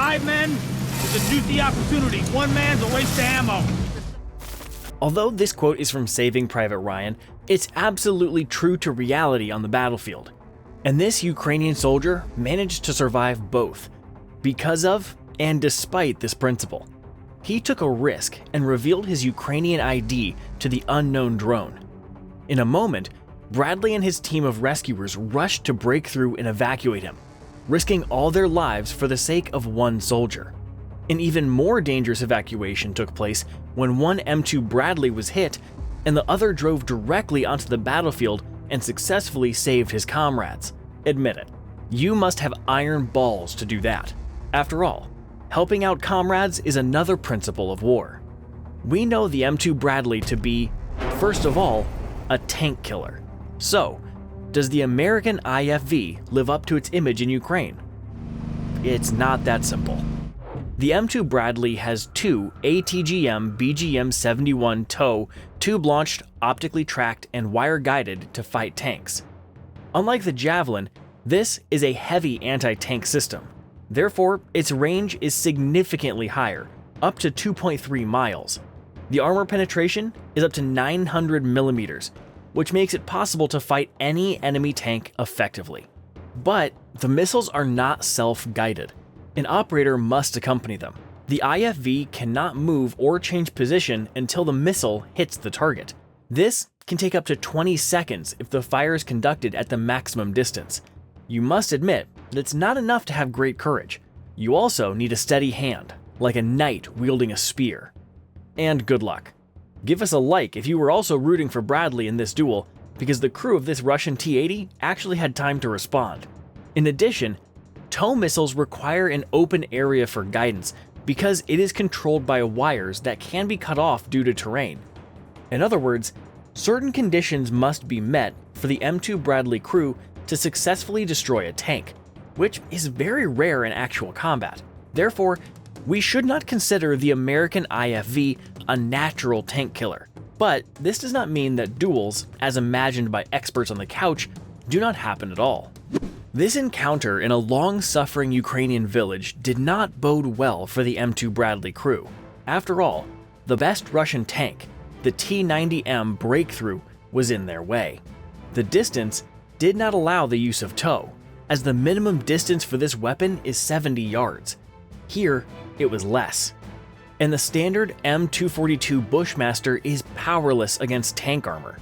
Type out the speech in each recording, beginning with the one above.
5 men is a juicy opportunity. 1 man's a waste of ammo. Although this quote is from Saving Private Ryan, it's absolutely true to reality on the battlefield. And this Ukrainian soldier managed to survive both, because of and despite this principle. He took a risk and revealed his Ukrainian ID to the unknown drone. In a moment, Bradley and his team of rescuers rushed to break through and evacuate him, risking all their lives for the sake of 1 soldier. An even more dangerous evacuation took place when one M2 Bradley was hit and the other drove directly onto the battlefield and successfully saved his comrades. Admit it, you must have iron balls to do that. After all, helping out comrades is another principle of war. We know the M2 Bradley to be, first of all, a tank killer. So, does the American IFV live up to its image in Ukraine? It's not that simple. The M2 Bradley has 2 ATGM BGM-71 TOW tube-launched, optically tracked, and wire-guided to fight tanks. Unlike the Javelin, this is a heavy anti-tank system. Therefore, its range is significantly higher, up to 2.3 miles. The armor penetration is up to 900 millimeters, which makes it possible to fight any enemy tank effectively. But the missiles are not self-guided. An operator must accompany them. The IFV cannot move or change position until the missile hits the target. This can take up to 20 seconds if the fire is conducted at the maximum distance. You must admit that it's not enough to have great courage. You also need a steady hand, like a knight wielding a spear. And good luck. Give us a like if you were also rooting for Bradley in this duel, because the crew of this Russian T-80 actually had time to respond. In addition, TOW missiles require an open area for guidance because it is controlled by wires that can be cut off due to terrain. In other words, certain conditions must be met for the M2 Bradley crew to successfully destroy a tank, which is very rare in actual combat. Therefore, we should not consider the American IFV a natural tank killer. But this does not mean that duels, as imagined by experts on the couch, do not happen at all. This encounter in a long-suffering Ukrainian village did not bode well for the M2 Bradley crew. After all, the best Russian tank, the T-90M Breakthrough, was in their way. The distance did not allow the use of TOW, as the minimum distance for this weapon is 70 yards. Here, it was less. And the standard M242 Bushmaster is powerless against tank armor.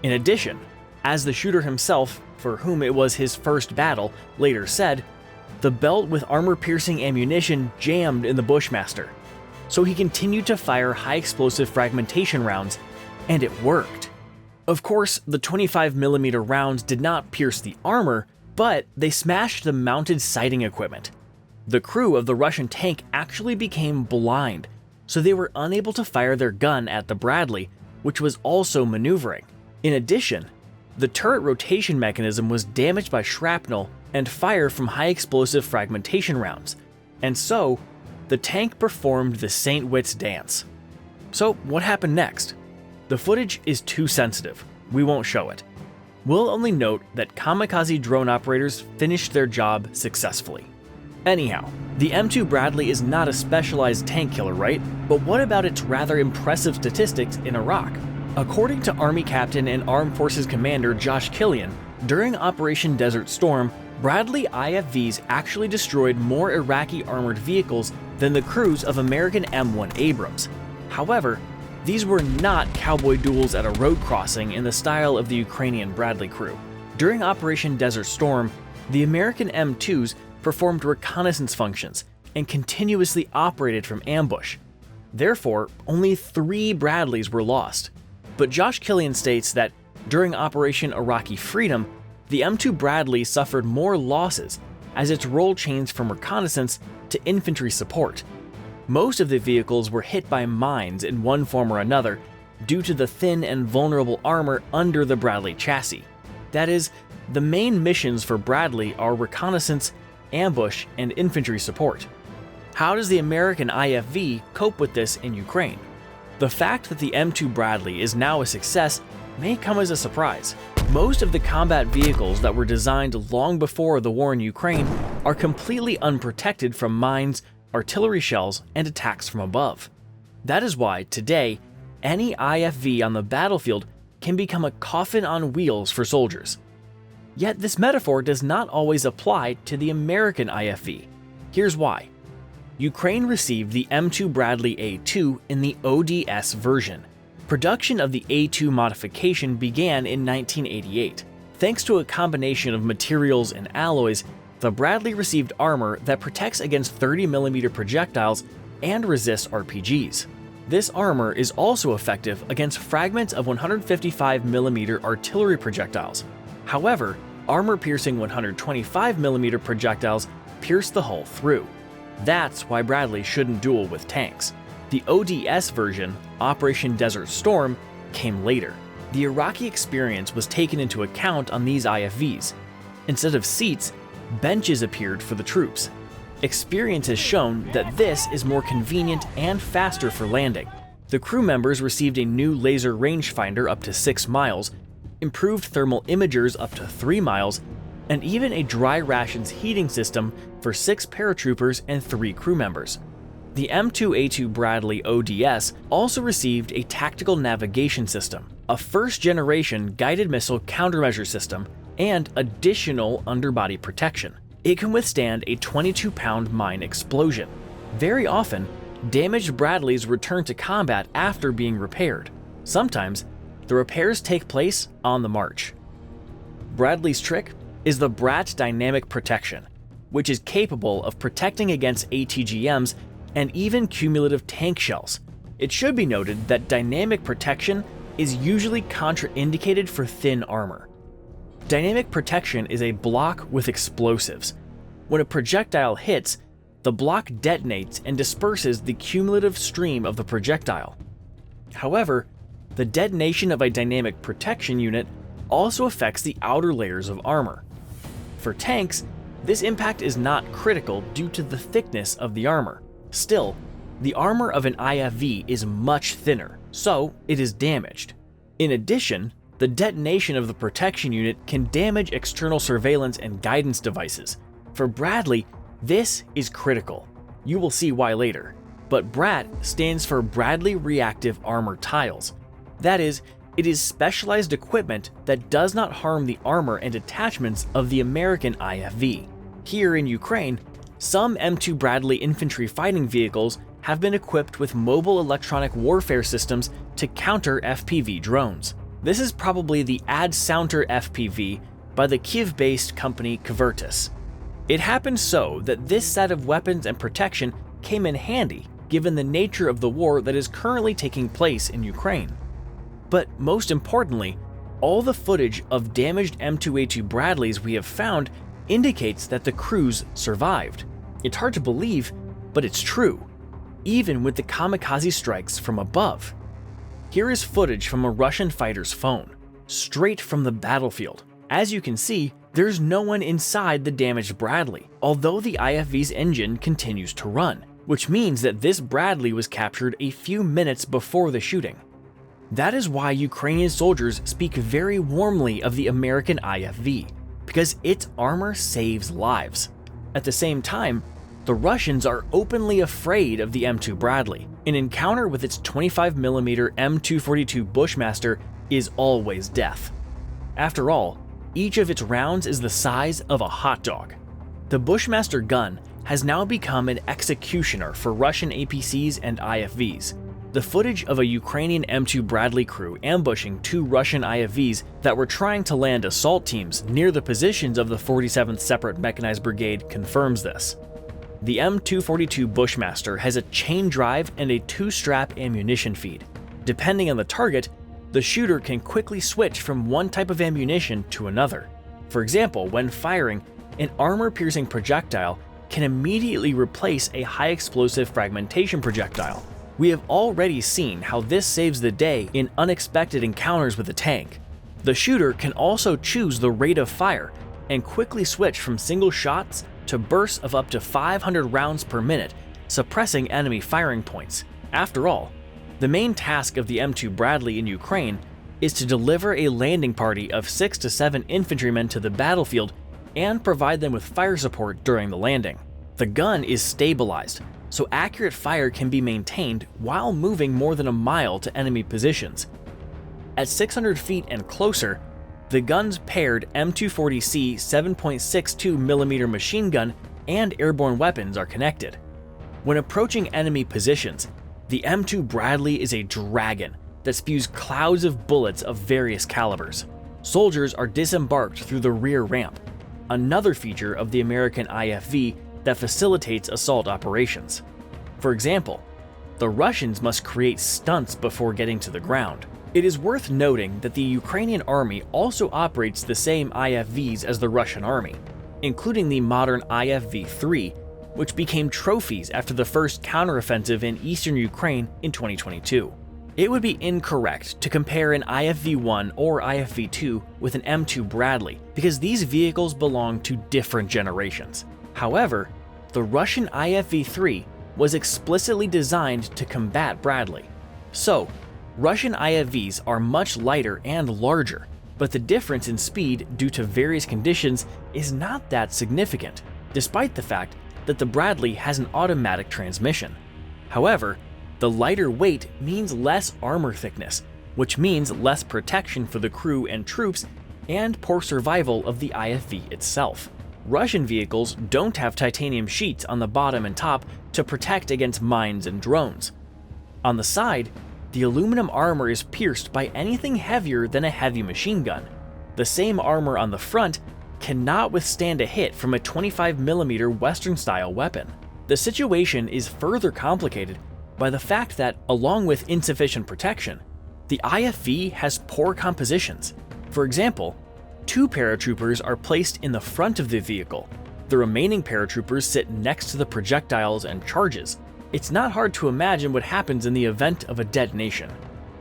In addition, as the shooter himself, for whom it was his first battle, later said, the belt with armor-piercing ammunition jammed in the Bushmaster. So he continued to fire high-explosive fragmentation rounds, and it worked. Of course, the 25mm rounds did not pierce the armor, but they smashed the mounted sighting equipment. The crew of the Russian tank actually became blind, so they were unable to fire their gun at the Bradley, which was also maneuvering. In addition, the turret rotation mechanism was damaged by shrapnel and fire from high-explosive fragmentation rounds, and so the tank performed the St. Witt's dance. So what happened next? The footage is too sensitive. We won't show it. We'll only note that kamikaze drone operators finished their job successfully. Anyhow, the M2 Bradley is not a specialized tank killer, right? But what about its rather impressive statistics in Iraq? According to Army Captain and Armed Forces Commander Josh Killian, during Operation Desert Storm, Bradley IFVs actually destroyed more Iraqi armored vehicles than the crews of American M1 Abrams. However, these were not cowboy duels at a road crossing in the style of the Ukrainian Bradley crew. During Operation Desert Storm, the American M2s performed reconnaissance functions and continuously operated from ambush. Therefore, only 3 Bradleys were lost. But Josh Killian states that during Operation Iraqi Freedom, the M2 Bradley suffered more losses as its role changed from reconnaissance to infantry support. Most of the vehicles were hit by mines in one form or another due to the thin and vulnerable armor under the Bradley chassis. That is, the main missions for Bradley are reconnaissance, ambush, and infantry support. How does the American IFV cope with this in Ukraine? The fact that the M2 Bradley is now a success may come as a surprise. Most of the combat vehicles that were designed long before the war in Ukraine are completely unprotected from mines, artillery shells, and attacks from above. That is why, today, any IFV on the battlefield can become a coffin on wheels for soldiers. Yet this metaphor does not always apply to the American IFV. Here's why. Ukraine received the M2 Bradley A2 in the ODS version. Production of the A2 modification began in 1988. Thanks to a combination of materials and alloys, the Bradley received armor that protects against 30mm projectiles and resists RPGs. This armor is also effective against fragments of 155mm artillery projectiles. However, armor-piercing 125mm projectiles pierce the hull through. That's why Bradley shouldn't duel with tanks. The ODS version, Operation Desert Storm, came later. The Iraqi experience was taken into account on these IFVs. Instead of seats, benches appeared for the troops. Experience has shown that this is more convenient and faster for landing. The crew members received a new laser rangefinder up to 6 miles, improved thermal imagers up to 3 miles, and even a dry rations heating system for 6 paratroopers and 3 crew members. The M2A2 Bradley ODS also received a tactical navigation system, a first-generation guided missile countermeasure system, and additional underbody protection. It can withstand a 22-pound mine explosion. Very often, damaged Bradleys return to combat after being repaired. Sometimes, the repairs take place on the march. Bradley's trick is the BRAT dynamic protection, which is capable of protecting against ATGMs and even cumulative tank shells. It should be noted that dynamic protection is usually contraindicated for thin armor. Dynamic protection is a block with explosives. When a projectile hits, the block detonates and disperses the cumulative stream of the projectile. However, the detonation of a dynamic protection unit also affects the outer layers of armor. For tanks, this impact is not critical due to the thickness of the armor. Still, the armor of an IFV is much thinner, so it is damaged. In addition, the detonation of the protection unit can damage external surveillance and guidance devices. For Bradley, this is critical. You will see why later. But BRAT stands for Bradley Reactive Armor Tiles. That is, it is specialized equipment that does not harm the armor and attachments of the American IFV. Here in Ukraine, some M2 Bradley infantry fighting vehicles have been equipped with mobile electronic warfare systems to counter FPV drones. This is probably the Ad-Sounter FPV by the Kyiv-based company Kvertis. It happened so that this set of weapons and protection came in handy given the nature of the war that is currently taking place in Ukraine. But most importantly, all the footage of damaged M2A2 Bradleys we have found indicates that the crews survived. It's hard to believe, but it's true, even with the kamikaze strikes from above. Here is footage from a Russian fighter's phone, straight from the battlefield. As you can see, there's no one inside the damaged Bradley, although the IFV's engine continues to run, which means that this Bradley was captured a few minutes before the shooting. That is why Ukrainian soldiers speak very warmly of the American IFV, because its armor saves lives. At the same time, the Russians are openly afraid of the M2 Bradley. An encounter with its 25mm M242 Bushmaster is always death. After all, each of its rounds is the size of a hot dog. The Bushmaster gun has now become an executioner for Russian APCs and IFVs. The footage of a Ukrainian M2 Bradley crew ambushing 2 Russian IFVs that were trying to land assault teams near the positions of the 47th Separate Mechanized Brigade confirms this. The M242 Bushmaster has a chain drive and a 2-strap ammunition feed. Depending on the target, the shooter can quickly switch from one type of ammunition to another. For example, when firing, an armor-piercing projectile can immediately replace a high-explosive fragmentation projectile. We have already seen how this saves the day in unexpected encounters with a tank. The shooter can also choose the rate of fire and quickly switch from single shots to bursts of up to 500 rounds per minute, suppressing enemy firing points. After all, the main task of the M2 Bradley in Ukraine is to deliver a landing party of 6 to 7 infantrymen to the battlefield and provide them with fire support during the landing. The gun is stabilized, so accurate fire can be maintained while moving more than a mile to enemy positions. At 600 feet and closer, the gun's paired M240C 7.62mm machine gun and airborne weapons are connected. When approaching enemy positions, the M2 Bradley is a dragon that spews clouds of bullets of various calibers. Soldiers are disembarked through the rear ramp, another feature of the American IFV that facilitates assault operations. For example, the Russians must create stunts before getting to the ground. It is worth noting that the Ukrainian army also operates the same IFVs as the Russian army, including the modern IFV-3, which became trophies after the first counteroffensive in eastern Ukraine in 2022. It would be incorrect to compare an IFV-1 or IFV-2 with an M2 Bradley because these vehicles belong to different generations. However, the Russian IFV-3 was explicitly designed to combat Bradley. So, Russian IFVs are much lighter and larger, but the difference in speed due to various conditions is not that significant, despite the fact that the Bradley has an automatic transmission. However, the lighter weight means less armor thickness, which means less protection for the crew and troops, and poor survival of the IFV itself. Russian vehicles don't have titanium sheets on the bottom and top to protect against mines and drones. On the side, the aluminum armor is pierced by anything heavier than a heavy machine gun. The same armor on the front cannot withstand a hit from a 25mm Western-style weapon. The situation is further complicated by the fact that, along with insufficient protection, the IFV has poor compositions. For example, 2 paratroopers are placed in the front of the vehicle. The remaining paratroopers sit next to the projectiles and charges. It's not hard to imagine what happens in the event of a detonation.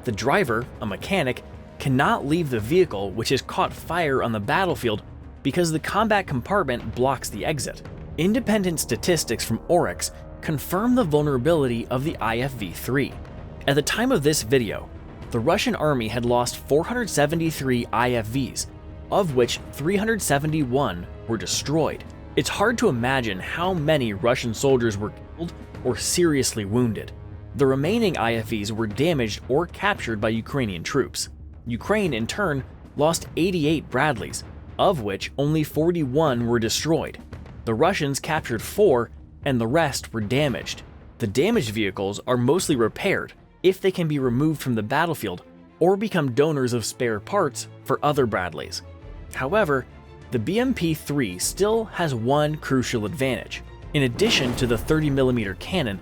The driver, a mechanic, cannot leave the vehicle, which has caught fire on the battlefield because the combat compartment blocks the exit. Independent statistics from Oryx confirm the vulnerability of the IFV-3. At the time of this video, the Russian army had lost 473 IFVs, of which 371 were destroyed. It's hard to imagine how many Russian soldiers were killed or seriously wounded. The remaining IFVs were damaged or captured by Ukrainian troops. Ukraine, in turn, lost 88 Bradleys, of which only 41 were destroyed. The Russians captured 4, and the rest were damaged. The damaged vehicles are mostly repaired if they can be removed from the battlefield or become donors of spare parts for other Bradleys. However, the BMP-3 still has one crucial advantage. In addition to the 30mm cannon,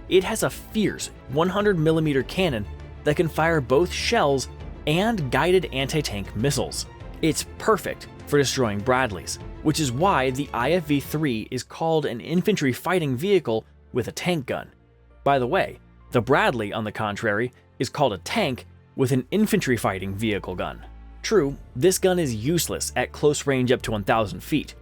it has a fierce 100mm cannon that can fire both shells and guided anti-tank missiles. It's perfect for destroying Bradleys, which is why the IFV-3 is called an infantry fighting vehicle with a tank gun. By the way, the Bradley, on the contrary, is called a tank with an infantry fighting vehicle gun. True, this gun is useless at close range up to 1,000 feet.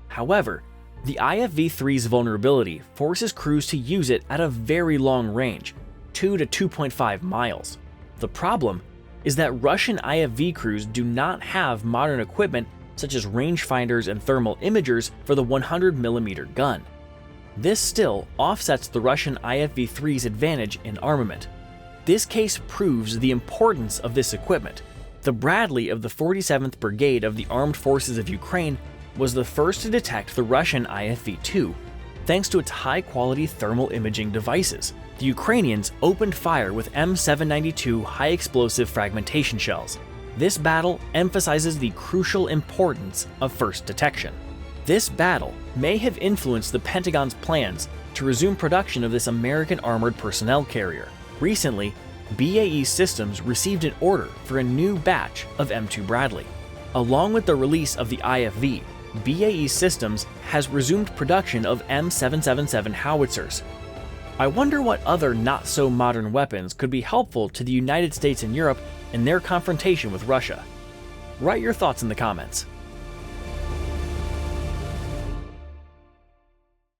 However, the IFV-3's vulnerability forces crews to use it at a very long range, 2 to 2.5 miles. The problem is that Russian IFV crews do not have modern equipment such as rangefinders and thermal imagers for the 100mm gun. This still offsets the Russian IFV-3's advantage in armament. This case proves the importance of this equipment. The Bradley of the 47th Brigade of the Armed Forces of Ukraine was the first to detect the Russian IFV-2, thanks to its high-quality thermal imaging devices. The Ukrainians opened fire with M792 high-explosive fragmentation shells. This battle emphasizes the crucial importance of first detection. This battle may have influenced the Pentagon's plans to resume production of this American armored personnel carrier. Recently, BAE Systems received an order for a new batch of M2 Bradley. Along with the release of the IFV, BAE Systems has resumed production of M777 howitzers. I wonder what other not-so-modern weapons could be helpful to the United States and Europe in their confrontation with Russia. Write your thoughts in the comments.